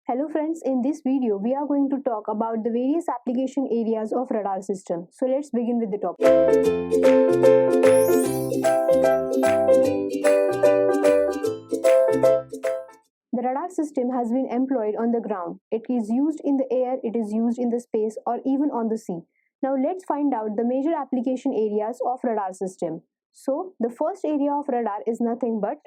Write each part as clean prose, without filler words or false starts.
Hello friends, in this video we are going to talk about the various application areas of radar system. So let's begin with the topic. The radar system has been employed on the ground. It is used in the air, it is used in the space or even on the sea. Now let's find out the major application areas of radar system. So the first area of radar is nothing but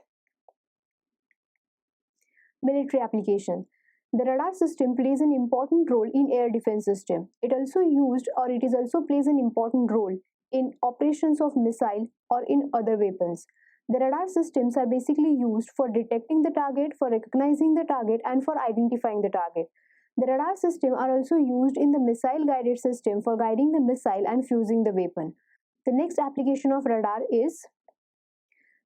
military application. The radar system plays an important role in air defense system. It is also plays an important role in operations of missile or in other weapons. The radar systems are basically used for detecting the target, for recognizing the target and for identifying the target. The radar system are also used in the missile guided system for guiding the missile and fusing the weapon. The next application of radar is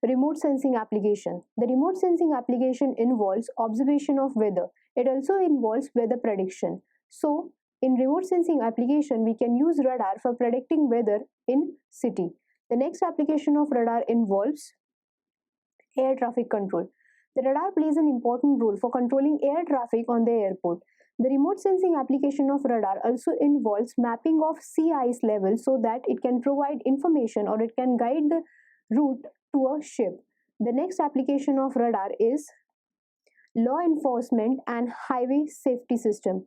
remote sensing application. The remote sensing application involves observation of weather. It also involves weather prediction. So, in remote sensing application, we can use radar for predicting weather in city. The next application of radar involves air traffic control. The radar plays an important role for controlling air traffic on the airport. The remote sensing application of radar also involves mapping of sea ice level so that it can provide information or it can guide the route to a ship. The next application of radar is law enforcement and highway safety system.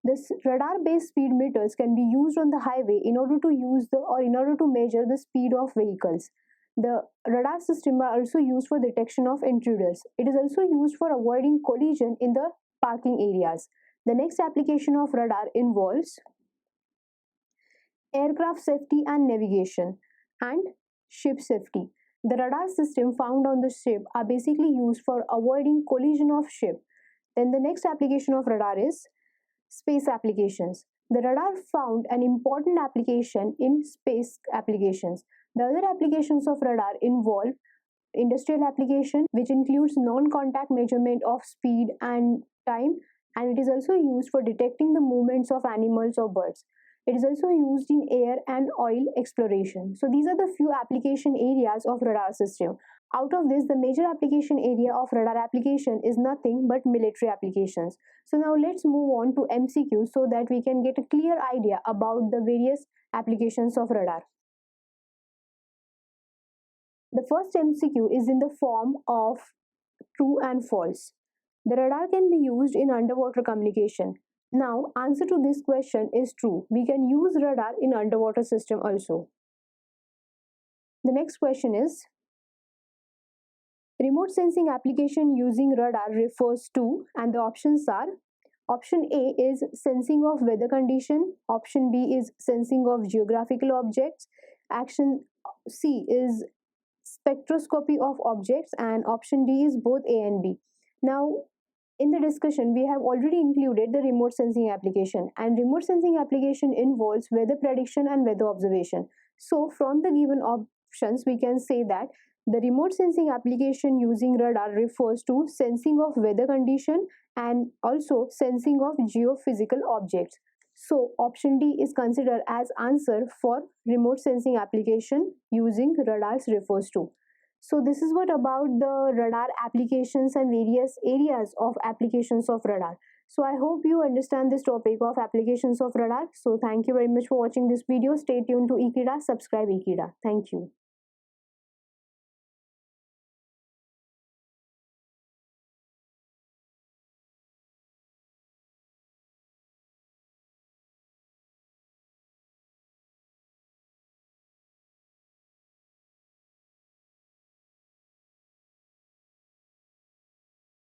This radar-based speed meters can be used on the highway in order to measure the speed of vehicles. The radar system are also used for detection of intruders. It is also used for avoiding collision in the parking areas. The next application of radar involves aircraft safety and navigation and ship safety. The radar system found on the ship are basically used for avoiding collision of ship. Then the next application of radar is space applications. The radar found an important application in space applications. The other applications of radar involve industrial application, which includes non-contact measurement of speed and time, and it is also used for detecting the movements of animals or birds. It is also used in air and oil exploration. So these are the few application areas of radar system. Out of this, the major application area of radar application is nothing but military applications. So now let's move on to MCQ so that we can get a clear idea about the various applications of radar. The first MCQ is in the form of true and false. The radar can be used in underwater communication. Now, answer to this question is true. We can use radar in underwater system also. The next question is, remote sensing application using radar refers to, and the options are, option A is sensing of weather condition, option B is sensing of geographical objects, option C is spectroscopy of objects, and option D is both A and B. Now, in the discussion, we have already included the remote sensing application, and remote sensing application involves weather prediction and weather observation. So from the given options, we can say that the remote sensing application using radar refers to sensing of weather condition and also sensing of geophysical objects. So option D is considered as answer for remote sensing application using radars refers to. So this is what about the radar applications and various areas of applications of radar. So I hope you understand this topic of applications of radar. So thank you very much for watching this video. Stay tuned to Ekeeda. Subscribe Ekeeda. Thank you.